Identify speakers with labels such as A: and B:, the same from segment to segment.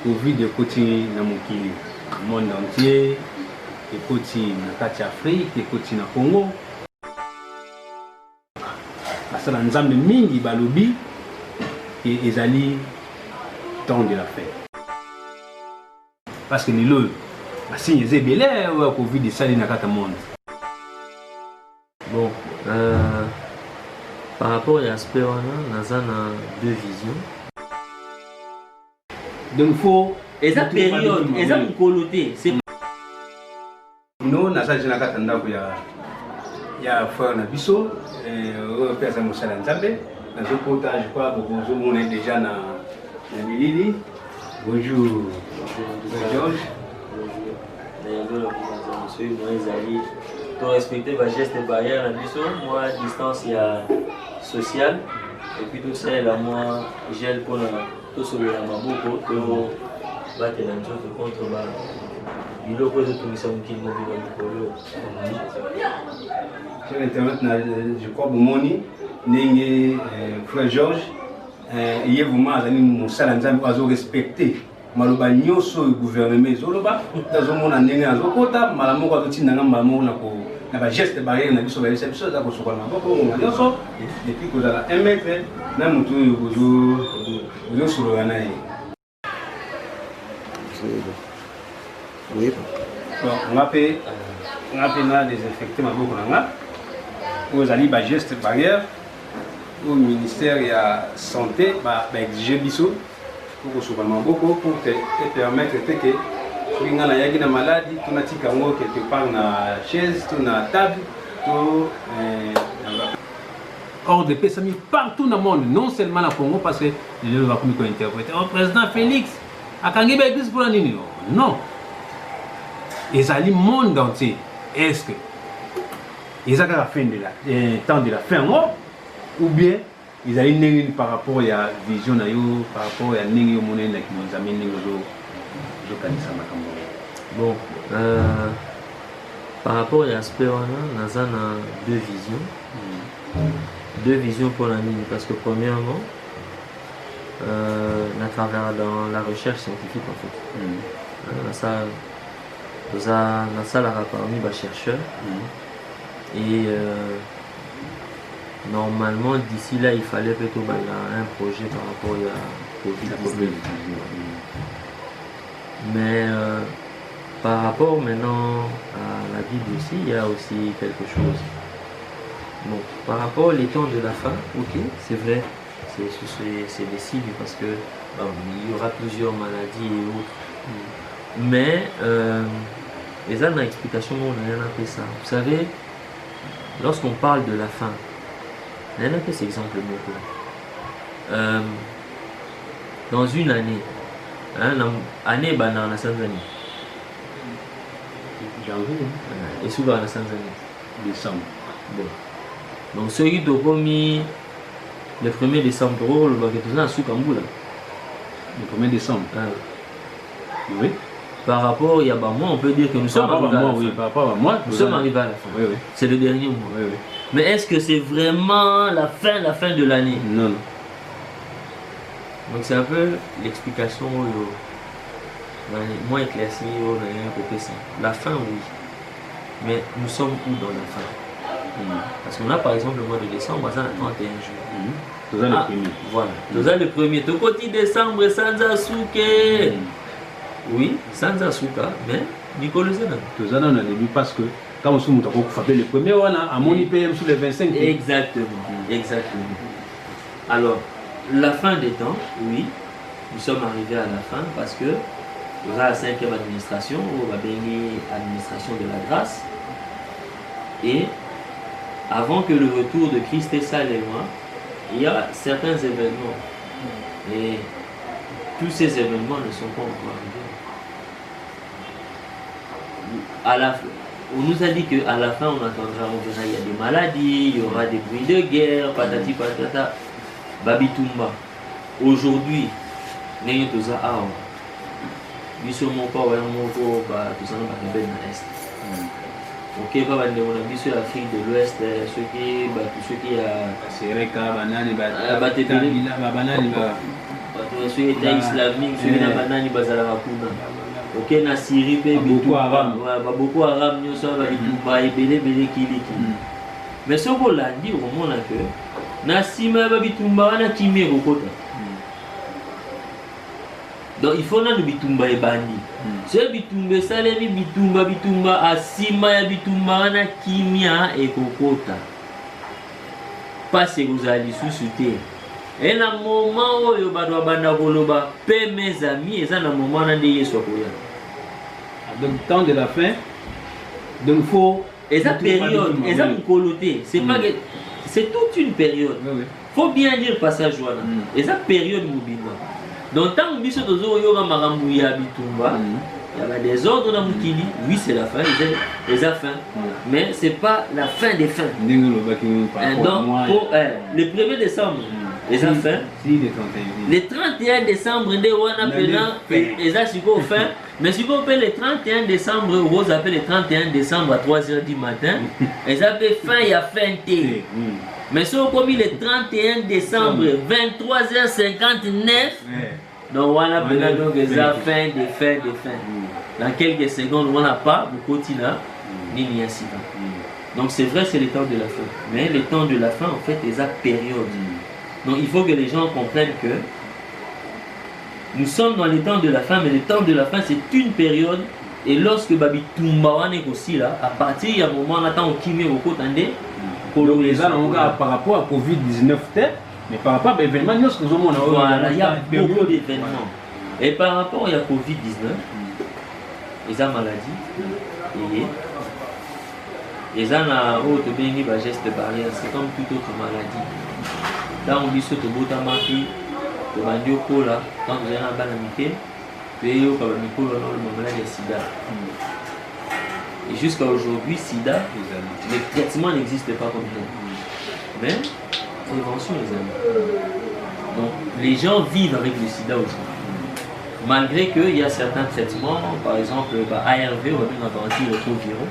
A: Covid ekoti na mokili monde entier ekoti na kati ya Afrique ekoti na Congo basala nzambe mingi balobi et ezali temps de la fête parce que lelo basigne ezebele ya Covid esali na kati ya monde.
B: Bon, par rapport à l'aspect on a deux visions.
A: Donc faut
B: et ça période et ça coloté c'est
A: non na ça jina kata ndako ya frère na biso pesa mosala nzambe na zokota je crois bonjour on est déjà na bilili. Bonjour Georges.
B: Monsieur Moïse pour respecter les gestes barrières à biso moi distance il y a social et puis tout ça là moi gel pour tout sur la maboko to battre la chose contre ba biloko de tout ça qui mobile mikolo
A: sur internet je crois bomoni ndenge frère Georges il est vraiment azali mosala nzambe azo respecter maloba nyonso gouvernement ezoloba tazomona ndenge azokota malamu ko azotinda ngamba mona ko na ba geste barrière na biso ba biso za ko sokola maboko ngoma nyonso et puis kozala 1 mètre na mutu bozo solo na ye.
C: Oui.
A: Bon, on a na désinfecter maboko na nga ozali ba geste barrière au ministère ya santé ba exiger biso pour que maboko pour te permettre que tu na yaki na maladie tu na tika ngo quelque part na chaise tu na table tu hors de paix partout dans le monde non seulement na Congo parce que les va comme interpréter au président Félix akangi ba église pour nini non ezali monde entier est-ce que ezaka la fin de la temps de la fin ou bien ils allaient par rapport à la vision par rapport à la vision
B: bon par rapport à l'aspect on a deux visions pour la ligne parce que premièrement à travers dans la recherche scientifique en fait ça la parmi les chercheurs et normalement d'ici là il fallait plutôt un projet par rapport à Covid-19 mais par rapport maintenant à la Bible aussi il y a aussi quelque chose. Bon, par rapport au temps de la fin, ok, c'est vrai, c'est des signes parce que il y aura plusieurs maladies et autres. Mais les autres explications on a rien appelé ça. Vous savez, lorsqu'on parle de la fin, on a un peu cet exemple dans une année, année dans la Tanzanie.
A: Janvier.
B: Et souvent la Tanzanie.
A: Décembre.
B: Bon. Donc ceux qui ont mis le 1er décembre, le
A: Le 1er décembre. Oui.
B: Par rapport, il y a mois, on peut dire que nous sommes arrivés à la fin.
A: Par rapport à moi,
B: nous sommes arrivés à la fin.
A: Oui, oui.
B: C'est le dernier mois.
A: Oui, oui.
B: Mais est-ce que c'est vraiment la fin de l'année?
A: Non, non.
B: Donc c'est un peu l'explication moins éclaircie, la fin oui. Mais nous sommes où dans la fin? Parce qu'on a par exemple le mois de décembre, ça a 31 jours.
A: Tout ça le premier.
B: Voilà. Tout ça le premier. Tout côté décembre, sans Asuke. Oui, sans Asuka, mais Nicolas Zena.
A: Tout ça on a début parce que quand on se montre le premier, on a à mon IPM sur les 25.
B: Exactement. Exactement. Alors, la fin des temps, oui, nous sommes arrivés à la fin parce que nous avons la 5e administration, ou la administration de la grâce. Et avant que le retour de Christ et ça les mois, il y a certains événements. Et tous ces événements ne sont pas encore arrivés. On nous a dit qu'à la fin, on attendra, on verra, il y a des maladies, il y aura des bruits de guerre, patati patata, Babitumba. Aujourd'hui, nous sommes tous à Awa. Nous sommes encore à l'Est. Ok, pas de l'Afrique de l'Ouest, ceux qui a.
A: Sereka, banane,
B: soki eta islamique soki na banani bazalaka kuna oke na Syrie mpe baboko arabe nyonso babitumba ebele kilikili mais soki olandi okomona ke na nsima ya babitumba wana kimi ekokota donc il faut nanu bitumba ebandi soki bitumba esalemi bitumba asima ya bitumba wana kimia ekokota pasi ekozala lisusu te e na moment oyo bato babanda koloba pe mes amis eza na moment wana nde Yesu akoya
A: donc temps de la fin donc faut
B: eza période eza mokolo te c'est pas que c'est toute une période faut bien dire passage wana eza période mobimba donc ntango biso tozoyoka makambo ya bitumba il y a des ordres dans Moukili, oui c'est la fin, les fins, mais c'est pas la fin des fins. Donc pour, le 1er décembre, les fins, le 31 décembre, on appelle les fin, mais si vous appelez le 31 décembre, vous appelez le 31 décembre à 3h du matin, ils appellent fin, il y a fin T. Mais si vous avez le 31 décembre, 23h59, donc on appelle donc les fins des fins. Dans quelques secondes, on n'a pas beaucoup de ni incident. Donc c'est vrai, c'est le temps de la fin. Mais le temps de la fin, en fait, c'est la période. Donc il faut que les gens comprennent que nous sommes dans le temps de la fin, mais le temps de la fin, c'est une période. Et lorsque Babi Tumbawan est aussi là, à partir du moment où on attend au Kimi au côté,
A: par rapport à Covid-19, mais par rapport à l'événement,
B: voilà, il y a beaucoup d'événements. Et par rapport à Covid-19, ils ont maladie et ils ont autre geste barrière, c'est comme toute autre maladie. Dans on dit ce que vous avez marqué, vous avez dit là, quand vous avez un banamité, puis vous avez mis le maladie de sida. Et jusqu'à aujourd'hui, sida, le traitement n'existe pas comme tel. Mais prévention les amis. Donc les gens vivent avec le sida aussi. Malgré qu'il y a certains traitements, par exemple ARV, on a antirétroviraux,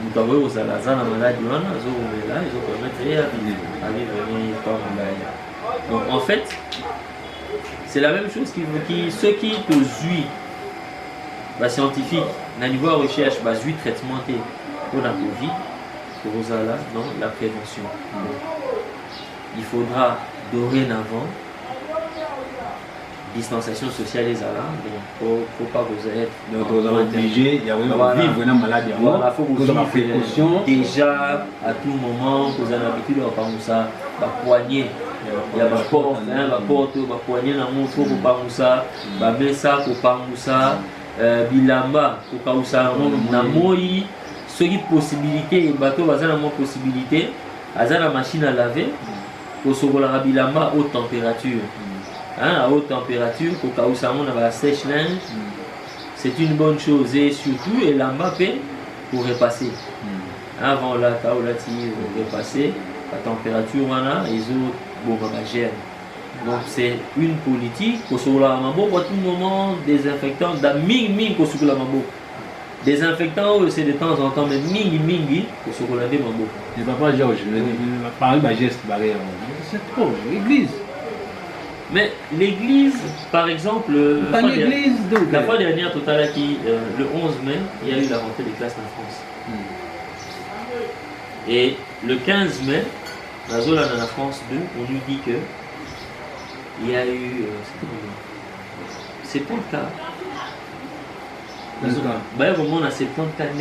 B: nous avons aux alazans la maladie, ils ont permis à vivre par maladie. Donc en fait, c'est la même chose qui ceux qui te jouent, scientifiques, dans le niveau de recherche, jouent traitement pour la Covid, pour non, la prévention. Il faudra dorénavant distanciation sociale les alarmes, donc faut pas vous être
A: obligé, il y a vivre une maladie.
B: Voilà, faut vous vivre déjà à tout moment, vous avez l'habitude de faire ça, poignet, il y a ma porte, ma poignet dans mon faut pas ça, ça pour pas ça, bilamba pour pas ça, na moi, ce qui possibilité, et bateau va avoir possibilité, à la machine à laver, pour se voler bilamba haute température. À haute température, pour la sèche linge, c'est une bonne chose et surtout et la mapé pour repasser. Avant la repasser, la température ils ont gel. Donc c'est une politique pour se à tout moment désinfectant ming pour se désinfectant c'est de temps en temps mais ming pour se laver mambo.
A: Et papa Georges, parler de geste barrière, c'est trop l'église.
B: Mais l'église, par exemple, la fois dernière, le 11 mai, il y a eu la rentrée des classes en France. Et le 15 mai, dans la France 2, on nous dit que il y a eu 70 cas. On a 70 cas de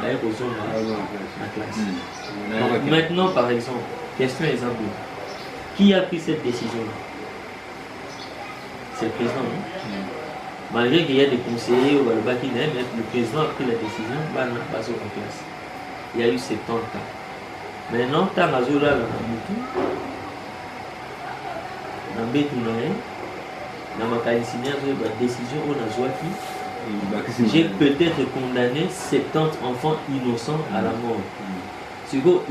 B: la classe. Maintenant, par exemple, question exemple, qui a pris cette décision-là? C'est le président. Malgré qu'il y a des conseillers au Balbaki, mais le président a pris la décision, basé en classe. Il y a eu 70 cas. Maintenant, tant que Zola la Moutou, dans Bétounaï, dans ma décision, on a Zouaki, j'ai peut-être condamné 70 enfants innocents à la mort.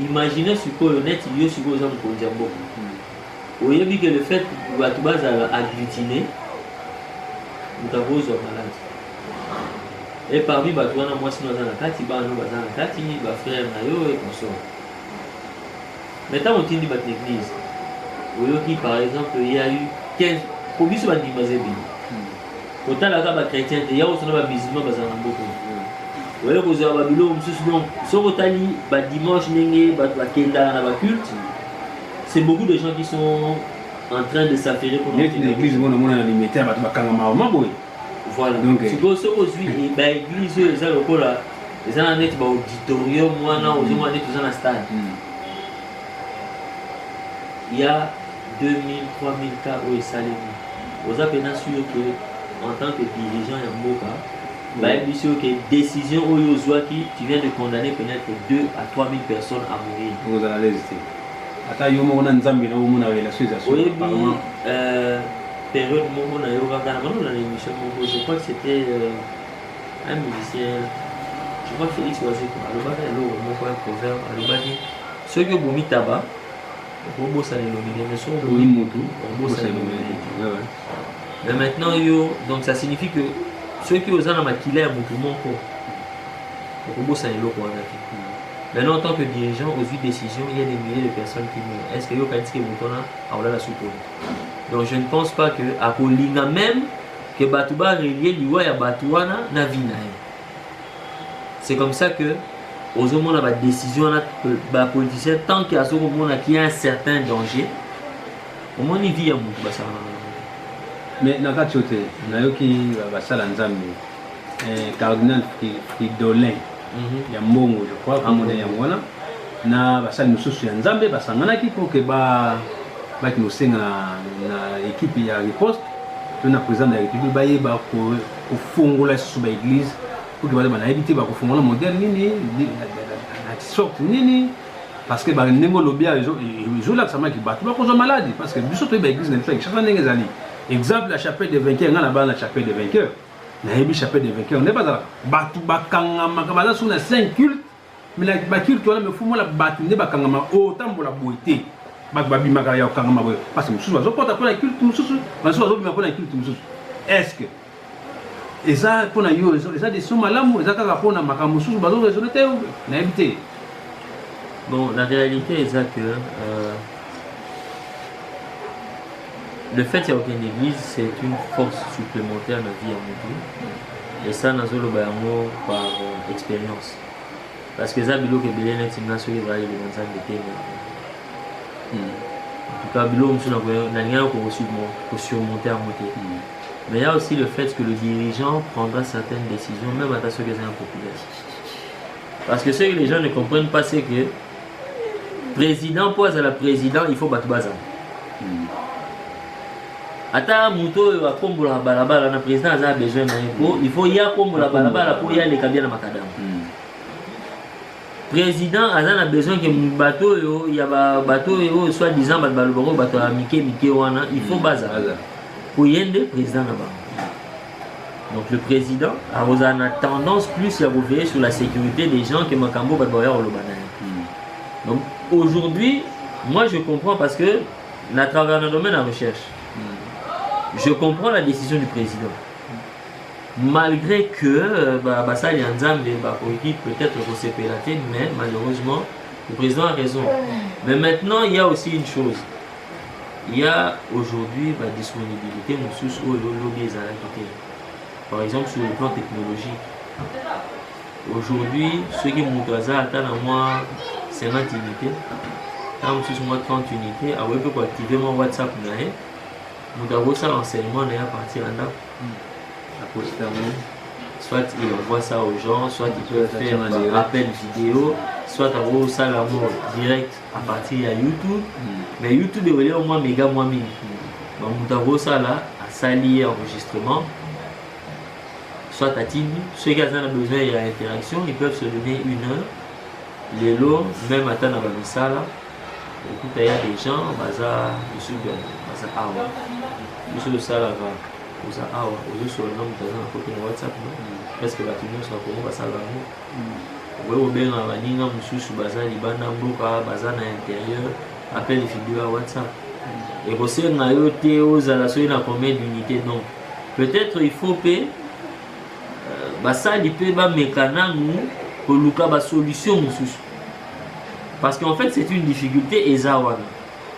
B: Imaginez ce que le net, il y a ce que vous avez beaucoup. Vous avez vu que le fait que tu vas agglutiner, nous avons malade. Et parmi les gens, moi, si nous avons la carte, il y a des frères et consorts. Maintenant, on dit l'église. Vous voyez par exemple, il y a eu pour biso bandima zebi otalaka bachrétien te ya osona bamusulman bazala na mboka oye kozala babiloko mosusu donc soki otali badimanche ndenge bato bakendaka na baculte c'est beaucoup de gens qui sont en train de s'affairer pour
A: l'église on a limité bato bakangama maboye
B: voilà sikoyo soki ozwi baéglise oyo eza lokola eza na neti baauditorium wana ozomona neti oza na stade il y a 2000, 3000 cas où il s'allume. Vous avez bien sûr que en tant que dirigeant ya mboka, bien sûr que décision où tu viens de condamner peut-être 2 à 3000 personnes à mourir.
A: Vous allez hésiter. Attends, yo mo na nzambi na mo na relation za so.
B: Oui, période mo na yo kaka na dans l'émission mo je crois que c'était un musicien je crois Félix Oazeko alobaka lo mo ko un proverbe alobaki ceux qui bomi tabac Robo ça les nominé, mais son mais maintenant donc ça signifie que ceux qui osent en maquiller à Moutoumon Robo ça les locaux. Maintenant en tant que dirigeant aux décisions, il y a des milliers de personnes qui meurent. Est-ce que yo quand que Moutona a la soupe? Donc je ne pense pas que à Kolinga même que Batouba relié liwa ya Batouana na vina. C'est comme ça que aux hommes la décision la politicien tant qu'il y a ce moment qui a un certain danger au moins il vit à mon ça
A: mais na kachote na yoki basala nzambe cardinal Fridolin ya mbongo je crois comme on est ngona na basala mususu ya nzambe basangana ki pour que ba ki nosenga na équipe ya riposte tuna président de la République ba yeba ko fungula su ba église pour que bana éviter ba ko fungula modèle nini sorte nini parce que ba ndemo lobia ils là ça m'a qui battu ba ko maladie parce que biso to ba église na fait chaque ndenge zali exemple la chapelle des vainqueurs ngana ba la chapelle des vainqueurs na yebi chapelle des vainqueurs n'est pas là battu ba kangama ka bala suna 5 cultes mais la ba culte wana me fumo la battu ne ba kangama otambola boité ba bimaka ya kangama boy parce que mususu bazo porta pour la culte mususu bazo bimaka pour la culte mususu est-ce que et ça pour na yo ça des soma l'amour ça kaka pour na makambo mususu bazo raisonner te na éviter.
B: Bon, la réalité est que le fait qu'il y a aucune église, c'est une force supplémentaire dans la vie à Moutou. Et ça, nous avons par expérience. Parce que ça, c'est ce que nous avons fait dans le en tout cas, nous avons surmonter à Moutou. Mais il y a aussi le fait que le dirigeant prendra certaines décisions, même à ceux qui sont impopulaires. Parce que ce que les gens ne comprennent pas, c'est que président pose à la président, il faut battre bazar. Ata muto wa kombo la balabala na président a besoin d'info, il faut y a kombo la balabala pour y aller kabia na makadam. Président a besoin que bateau yo ya ba bateau yo soit disant ba baloboko bateau mike wana, il faut bazar. Pour yende président na ba. Donc le président a tendance plus à veiller sur la sécurité des gens que makambo ba boya au lobana. Donc aujourd'hui, moi je comprends parce que à travers le domaine de la recherche, je comprends la décision du président. Malgré que ça y a peut-être recépélaté, mais malheureusement, le président a raison. Mais maintenant, il y a aussi une chose. Il y a aujourd'hui la disponibilité au lobby des activités. Par exemple, sur le plan technologique. Aujourd'hui, ceux qui m'ont attendent à moi 50 unités. Quand je suis 30 unités, je peux activer mon WhatsApp. Je peux faire l'enseignement à partir de là. Soit il envoie ça aux gens, soit il peut faire un appel vidéo, soit il envoie ça direct à partir de YouTube. Mais YouTube est au moins méga moins mini. Je peux ça là, à s'allier enregistrement. Soit à Tini, ceux qui ont besoin de l'interaction, ils peuvent se donner 1 heure. Les lots, même à temps dans ça là, écoute, il y a des gens, monsieur Awa, monsieur le Salah va, vous a Awa, vous sur le nom de côté WhatsApp, parce que la tenue sera pour vous, ça va vous. Vous avez bien un monsieur sur Baza, Libana, Boka, Baza à l'intérieur, appelle les vidéos à WhatsApp. Et vous savez, on a eu aux alassons, il y a combien d'unités donc. Peut-être il faut payer. Ça il peut ba mécana nous pour luka ba solution parce qu'en fait c'est une difficulté et ça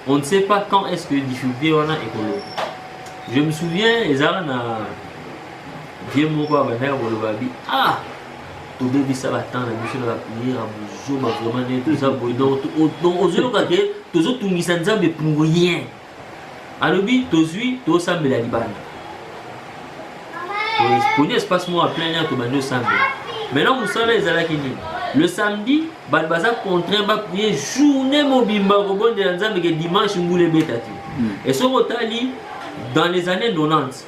B: on ne sait pas quand est-ce que difficulté on a écolo Je me souviens, ils avaient un vieux mot à venir pour le babi. Ah! Tout bébé ça va attendre, la mission va prier, à bouger, ma vraiment tout ça, donc aux yeux de tous autres tout ça ne pour rien. Alors oui, tous huit, tous ça me la libane. Pour un espace moi à plein air, tout le samedi. Maintenant, vous savez les ala qui le samedi, Balbaza contraint va prier journée mobimba au bon de l'anzam et dimanche moule bétati. Et ce motali dans les années 90.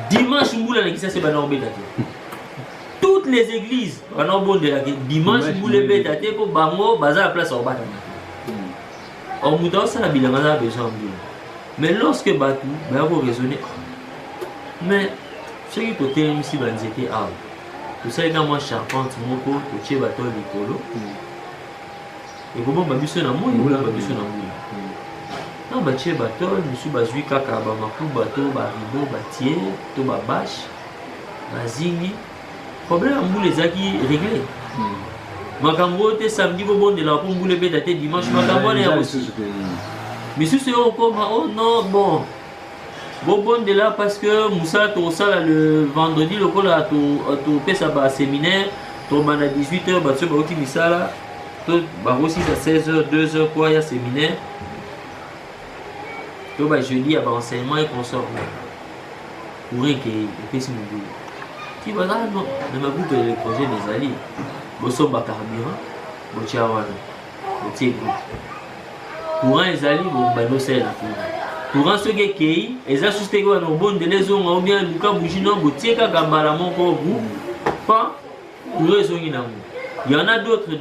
B: Dimanche moule qui ça c'est banon bétati. Toutes les églises banon bon de la dimanche moule bétati pour bango baza la place au bas. En mouton ça la bilan a besoin de. Mais lorsque Batou, ben vous raisonner. Mais ce qui peut être ici banzete ah. Tout ça est dans moi charpente moko to tche bateau likolo. Et comment babiso na moi ou la babiso na moi. Non ba tche bateau, monsieur bazui kaka ba maku bateau ba rideau ba tie to ba bâche. Bazingi. Problème mbou les aki réglé. Makambo te samedi bo bon de la pour mbou le bédaté dimanche makambo na aussi. Monsieur c'est encore oh non bon. Bon de là parce que Moussa tout ça le vendredi le col à tout ça bas séminaire tout à 18h bah tu vas aussi ça là tout bah aussi à 16h 2h quoi il y a séminaire tout bah jeudi à enseignement et consort pour rien que fait ce boulot qui va là non de ma groupe le projet des alliés bon so ba carburant bon tiawana bon tiego pour les alliés bon bah no c'est là courant ce qui est et ça suscite quoi non bon de les hommes ou bien Lucas Bougino Boutier Kagambala mon corps pas pour raison il y en a d'autres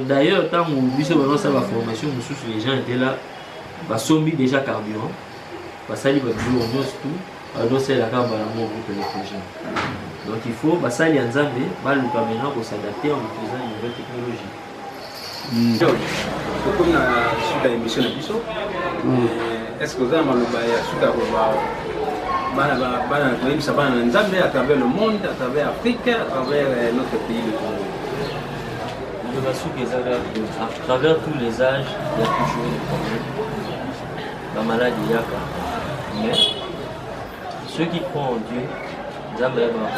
B: d'ailleurs tant où biso balance sa formation sous les gens étaient là bah sombi déjà carburant bah ça libre du on tout alors c'est la Kagambala mon groupe les projets donc il faut bah ça il y a nzambe bah Lucas maintenant pour s'adapter en utilisant une nouvelle technologie.
A: Comme na suite à l'émission de biso est-ce que vous avez suite à travers le monde, à travers l'Afrique, à travers notre pays le Congo?
B: À travers tous les âges, il y a toujours des problèmes. La maladie, il y a pas. Mais ceux qui croient en Dieu, ils ont vraiment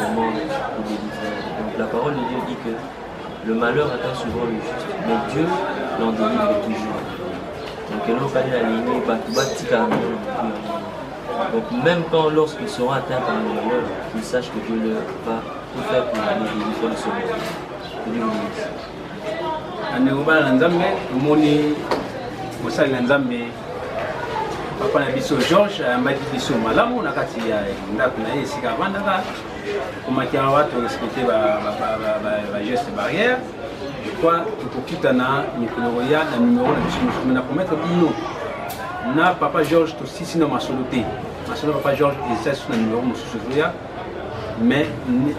B: pour délivrer. Donc la parole de Dieu dit que le malheur atteint souvent le juste, mais Dieu l'en délivre toujours. Donc donc même quand lorsqu'ils seront atteints par le malheur, qu'ils sachent que Dieu leur va tout faire pour les délivrer de ce monde. Que Dieu vous bénisse.
A: Papa na biso Georges ambaki biso malamu na kati ya ndako na esika vandaka kumakia watu respecter ba geste barrière. Je crois tukokutana mikolo ya na numéro na biso na promettre bino na papa Georges to sisi na masoloté masolo papa Georges eza sur na numéro mususu ya mais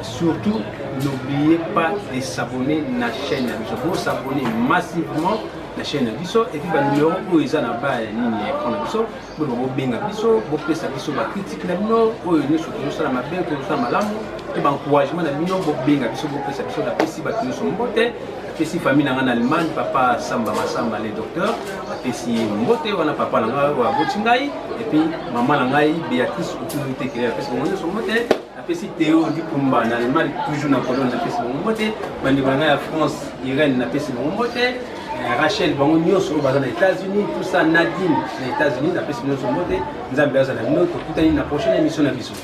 A: surtout n'oubliez pas de s'abonner na chaîne na biso pour s'abonner massivement la chaîne na biso et puis ba numéro oyo eza na ba nini écran na biso bo benga biso bo pesa biso ba critique na bino oyo nyonso tozosala mabe tozosala malamu et ba encouragement na bino bo benga biso bo pesa biso na pesi ba nyonso mbote pesi famille na Allemagne papa Samba Masamba les docteurs pesi mbote wana papa na nga wa botingai et puis maman na ngai Béatrice utilité que la pesi nyonso mbote pesi Théo di Kumba na Allemagne toujours na Pologne na pesi mbote bandi bana ya France Irène na pesi mbote Rachel bango nyonso baza na États-Unis tout ça Nadine na États-Unis na pesi nyonso mbote nzambe aza na bino tokutani na prochaine émission na biso.